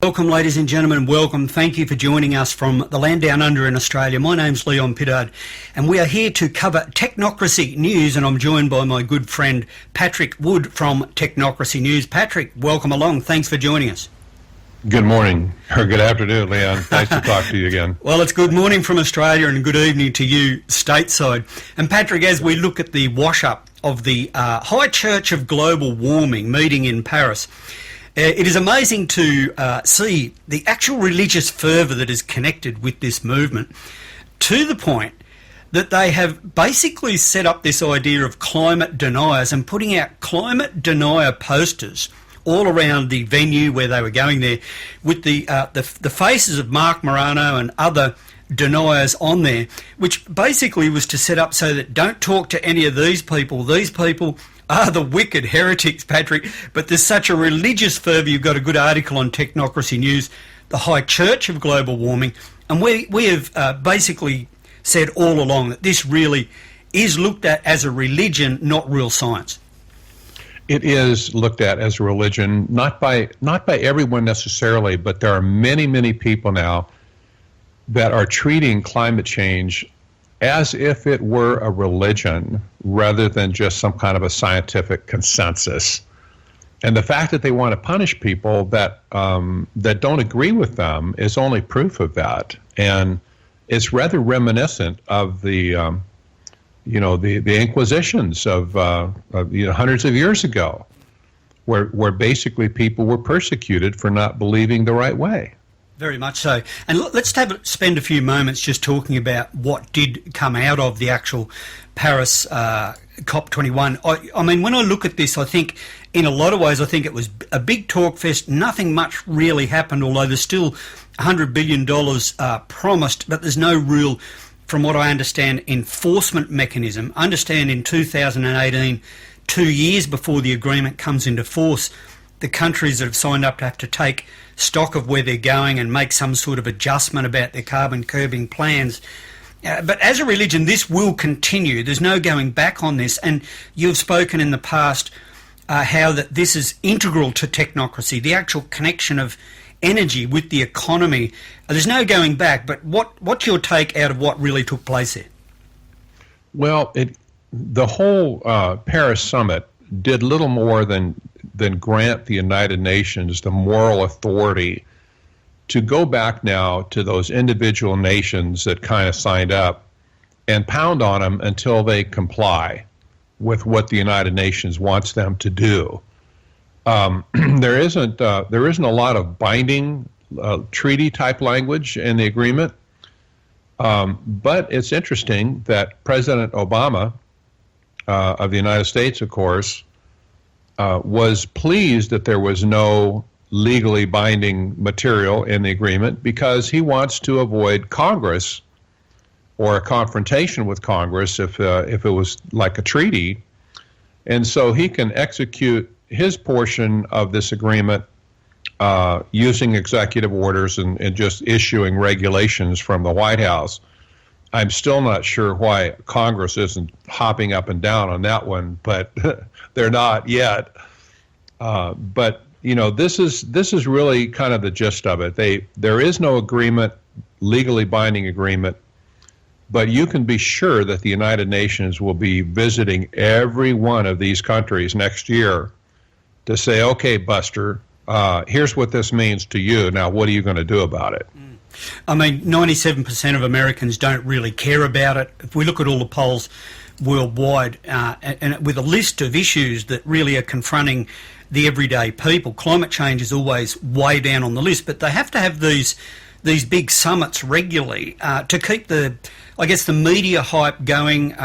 Welcome, ladies and gentlemen, welcome. Thank you for joining us from the land down under in Australia. My name's Leon Pittard, and we are here to cover Technocracy News, and I'm joined by my good friend Patrick Wook from Technocracy News. Patrick, welcome along. Thanks for joining us. Good morning, or good afternoon, Leon. Nice to talk to you again. Well, it's good morning from Australia and good evening to you stateside. And Patrick, as we look at the wash-up of the High Church of Global Warming meeting in Paris, it is amazing to see the actual religious fervour that is connected with this movement, to the point that they have basically set up this idea of climate deniers and putting out climate denier posters all around the venue where they were going there, with the faces of Mark Morano and other deniers on there, which basically was to set up so that don't talk to any of these people. These people are the wicked heretics, Patrick. But there's such a religious fervour. You've got a good article on Technocracy News, the High Church of Global Warming, and we have basically said all along that this really is looked at as a religion, not real science. It is looked at as a religion, not by everyone necessarily, but there are many, many people now that are treating climate change as if it were a religion rather than just some kind of a scientific consensus. And the fact that they want to punish people that that don't agree with them is only proof of that. And it's rather reminiscent of the the Inquisitions of hundreds of years ago, where basically people were persecuted for not believing the right way. Very much so. And let's spend a few moments just talking about what did come out of the actual Paris COP21. I mean, when I look at this, I think in a lot of ways, I think it was a big talk fest. Nothing much really happened, although there's still $100 billion promised, but there's no real, from what I understand, enforcement mechanism. Understand in 2018, 2 years before the agreement comes into force, the countries that have signed up have to take stock of where they're going and make some sort of adjustment about their carbon curbing plans. But as a religion, this will continue. There's no going back on this. And you've spoken in the past how that this is integral to technocracy, the actual connection of energy with the economy. There's no going back. But what's your take out of what really took place there? Well, the whole Paris summit did little more than grant the United Nations the moral authority to go back now to those individual nations that kind of signed up and pound on them until they comply with what the United Nations wants them to do. There isn't a lot of binding treaty type language in the agreement, but it's interesting that President Obama of the United States, of course, was pleased that there was no legally binding material in the agreement, because he wants to avoid Congress or a confrontation with Congress if it was like a treaty. And so he can execute his portion of this agreement using executive orders and just issuing regulations from the White House. I'm still not sure why Congress isn't hopping up and down on that one, but they're not yet. But this is really kind of the gist of it. There is no agreement, legally binding agreement, but you can be sure that the United Nations will be visiting every one of these countries next year to say, okay, Buster, here's what this means to you. Now, what are you going to do about it? I mean, 97% of Americans don't really care about it. If we look at all the polls worldwide, and with a list of issues that really are confronting the everyday people, climate change is always way down on the list. But they have to have these big summits regularly to keep the media hype going,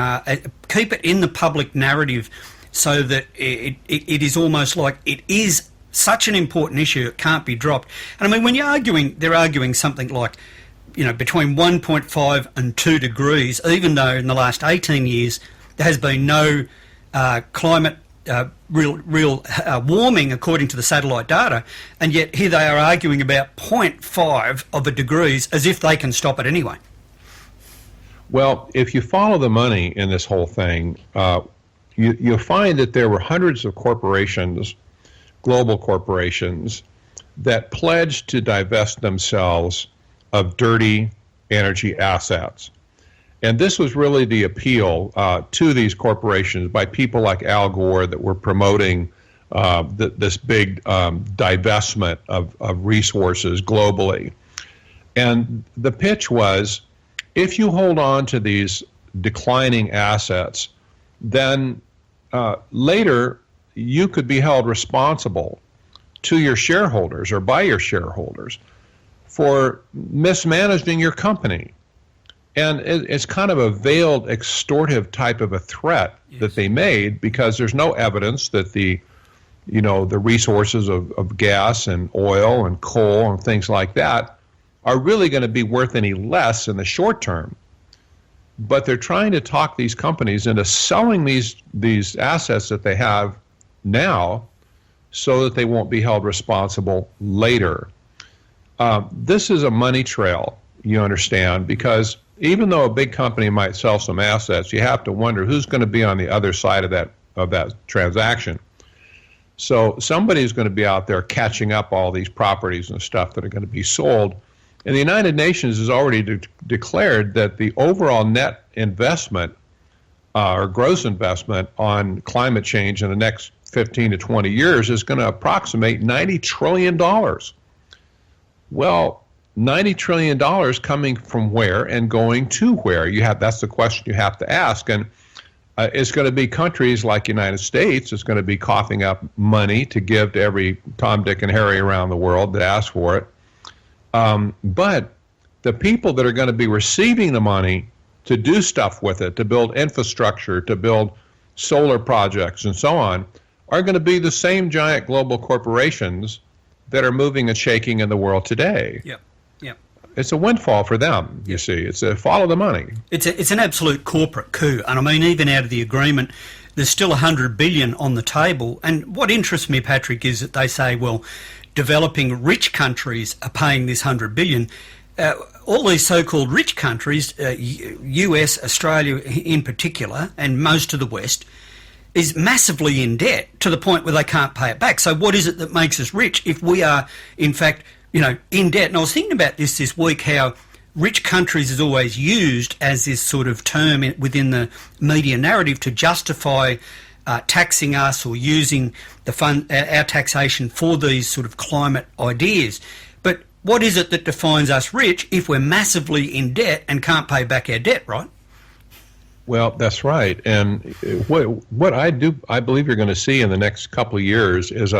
keep it in the public narrative, so that it is almost like it is such an important issue, it can't be dropped. And I mean, when they're arguing something like, between 1.5 and 2 degrees, even though in the last 18 years there has been no climate real warming according to the satellite data, and yet here they are arguing about 0.5 of a degrees as if they can stop it anyway. Well, if you follow the money in this whole thing, you'll find that there were hundreds of corporations, global corporations, that pledged to divest themselves of dirty energy assets. And this was really the appeal to these corporations by people like Al Gore that were promoting this big divestment of resources globally. And the pitch was, if you hold on to these declining assets, then later you could be held responsible to your shareholders or by your shareholders for mismanaging your company. And it's kind of a veiled, extortive type of a threat that they made, because there's no evidence that the resources of gas and oil and coal and things like that are really going to be worth any less in the short term. But they're trying to talk these companies into selling these assets that they have now so that they won't be held responsible later. This is a money trail, you understand, because even though a big company might sell some assets, you have to wonder who's going to be on the other side of that transaction. So somebody's going to be out there catching up all these properties and stuff that are going to be sold. And the United Nations has already declared that the overall net investment or gross investment on climate change in the next 15 to 20 years is going to approximate $90 trillion. Well, $90 trillion coming from where and going to where? That's the question you have to ask. And it's going to be countries like the United States. It's going to be coughing up money to give to every Tom, Dick, and Harry around the world that asks for it. But the people that are going to be receiving the money to do stuff with it, to build infrastructure, to build solar projects and so on, are going to be the same giant global corporations that are moving and shaking in the world today. Yep. It's a windfall for them, you see. It's a follow the money. It's an absolute corporate coup. And I mean, even out of the agreement, there's still $100 billion on the table. And what interests me, Patrick, is that they say, well, developing rich countries are paying this $100 billion. All these so-called rich countries, US, Australia in particular, and most of the West, is massively in debt to the point where they can't pay it back. So what is it that makes us rich if we are, in fact, in debt? And I was thinking about this week, how rich countries is always used as this sort of term within the media narrative to justify taxing us or using our taxation for these sort of climate ideas. But what is it that defines us rich if we're massively in debt and can't pay back our debt, right? Well, that's right. And what I believe you're going to see in the next couple of years is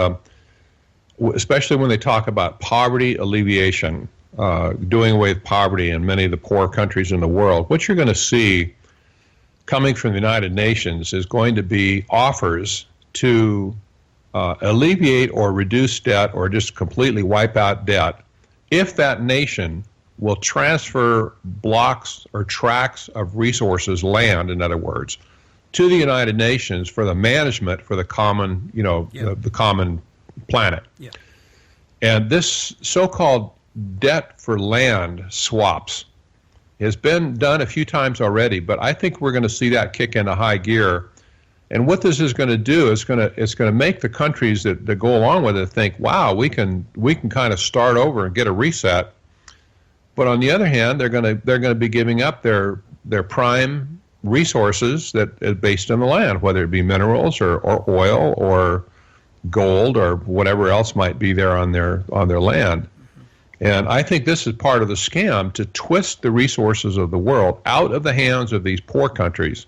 especially when they talk about poverty alleviation, doing away with poverty in many of the poor countries in the world, what you're going to see coming from the United Nations is going to be offers to alleviate or reduce debt or just completely wipe out debt if that nation will transfer blocks or tracts of resources, land, in other words, to the United Nations for the management for the common, the common planet. Yeah. And this so-called debt for land swaps has been done a few times already, but I think we're going to see that kick into high gear. And what this is going to do is it's going to make the countries that go along with it think, wow, we can kind of start over and get a reset. But on the other hand, they're going to be giving up their prime resources that is based on the land, whether it be minerals or oil or gold or whatever else might be there on their land. And I think this is part of the scam to twist the resources of the world out of the hands of these poor countries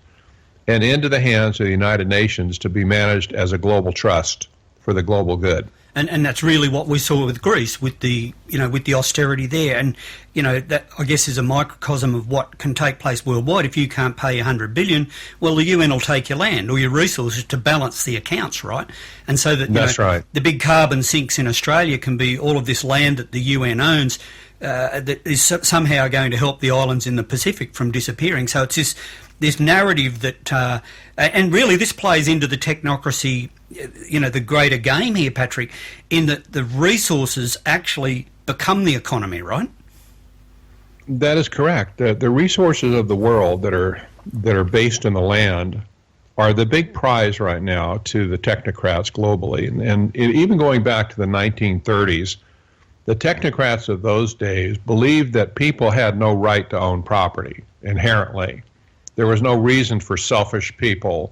and into the hands of the United Nations to be managed as a global trust for the global good. And that's really what we saw with Greece, with the austerity there. And, that I guess is a microcosm of what can take place worldwide. If you can't pay $100 billion, well, the UN will take your land or your resources to balance the accounts, right? And so that right. The big carbon sinks in Australia can be all of this land that the UN owns that is somehow going to help the islands in the Pacific from disappearing. So it's this narrative that, and really this plays into the technocracy, the greater game here, Patrick, in that the resources actually become the economy, right? That is correct. The resources of the world that are based in the land are the big prize right now to the technocrats globally. And even going back to the 1930s, The technocrats of those days believed that people had no right to own property inherently. There was no reason for selfish people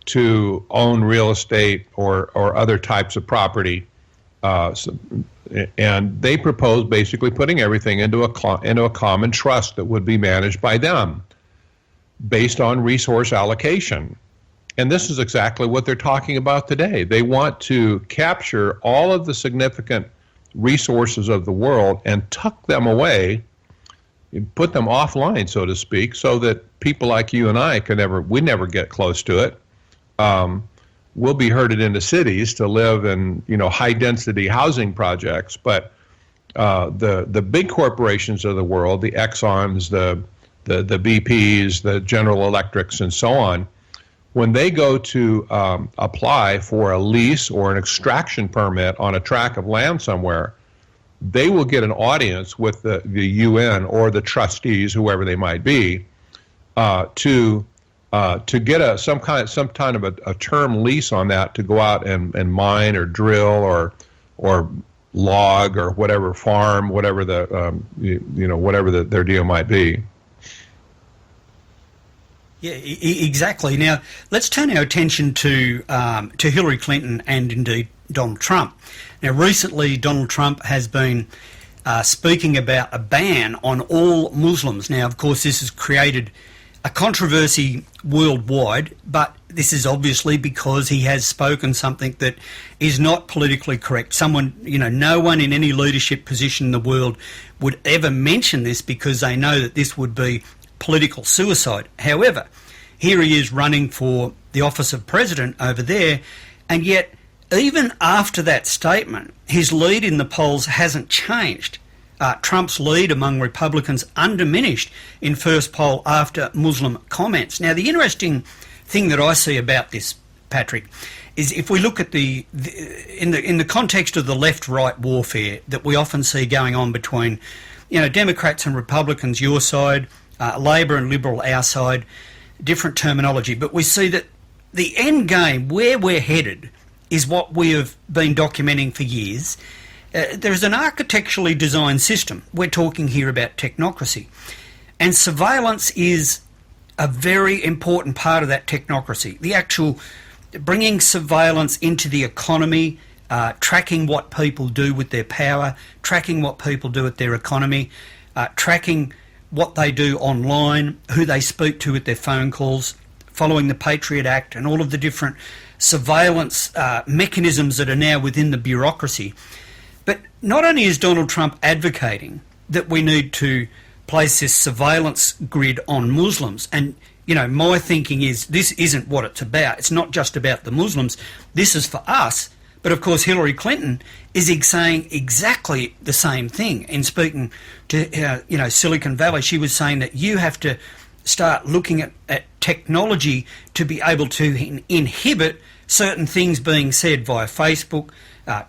to own real estate or other types of property. And they proposed basically putting everything into a common trust that would be managed by them based on resource allocation. And this is exactly what they're talking about today. They want to capture all of the significant resources of the world and tuck them away, put them offline, so to speak, so that people like you and I we never get close to it. We'll be herded into cities to live in, high density housing projects, but the big corporations of the world, the Exxons, the BPs, the General Electrics, and so on, when they go to apply for a lease or an extraction permit on a tract of land somewhere, they will get an audience with the UN or the trustees, whoever they might be, to get some kind of a term lease on that to go out and mine or drill or log or whatever, farm, whatever their deal might be. Yeah, exactly. Now, let's turn our attention to Hillary Clinton and indeed Donald Trump. Now, recently Donald Trump has been speaking about a ban on all Muslims. Now, of course, this has created a controversy worldwide, but this is obviously because he has spoken something that is not politically correct. No one in any leadership position in the world would ever mention this because they know that this would be political suicide. However, here he is running for the office of president over there, and yet even after that statement, his lead in the polls hasn't changed. Trump's lead among Republicans undiminished in first poll after Muslim comments. Now, the interesting thing that I see about this, Patrick, is if we look at in the context of the left-right warfare that we often see going on between, Democrats and Republicans, your side, Labor and Liberal, our side, different terminology, but we see that the end game, where we're headed, is what we have been documenting for years. There's an architecturally designed system. We're talking here about technocracy. And surveillance is a very important part of that technocracy. The actual bringing surveillance into the economy, tracking what people do with their power, tracking what people do with their economy, tracking what they do online, who they speak to with their phone calls, following the Patriot Act and all of the different surveillance mechanisms that are now within the bureaucracy. But not only is Donald Trump advocating that we need to place this surveillance grid on Muslims, and my thinking is this isn't what it's about. It's not just about the Muslims. This is for us. But of course, Hillary Clinton is saying exactly the same thing. In speaking to Silicon Valley, she was saying that you have to start looking at technology to be able to inhibit certain things being said via Facebook,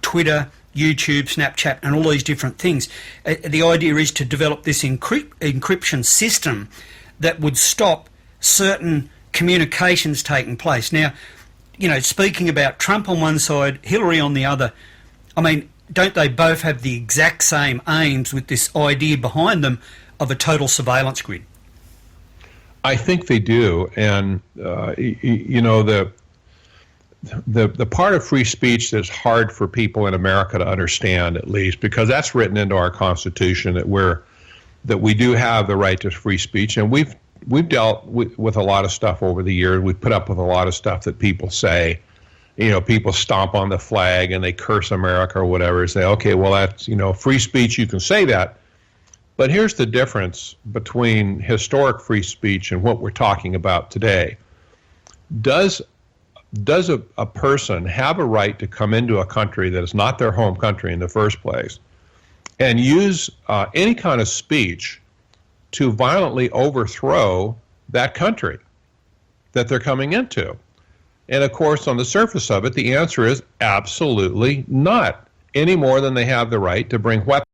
Twitter, YouTube, Snapchat, and all these different things. The idea is to develop this encryption system that would stop certain communications taking place. Now, speaking about Trump on one side, Hillary on the other, don't they both have the exact same aims with this idea behind them of a total surveillance grid? I think they do. And, the part of free speech that's hard for people in America to understand, at least, because that's written into our Constitution that we do have the right to free speech, and we've dealt with a lot of stuff over the years. We've put up with a lot of stuff that people say. People stomp on the flag and they curse America or whatever. Say, okay, well, that's, free speech, you can say that. But here's the difference between historic free speech and what we're talking about today. Does a person have a right to come into a country that is not their home country in the first place and use any kind of speech to violently overthrow that country that they're coming into? And of course, on the surface of it, the answer is absolutely not, any more than they have the right to bring weapons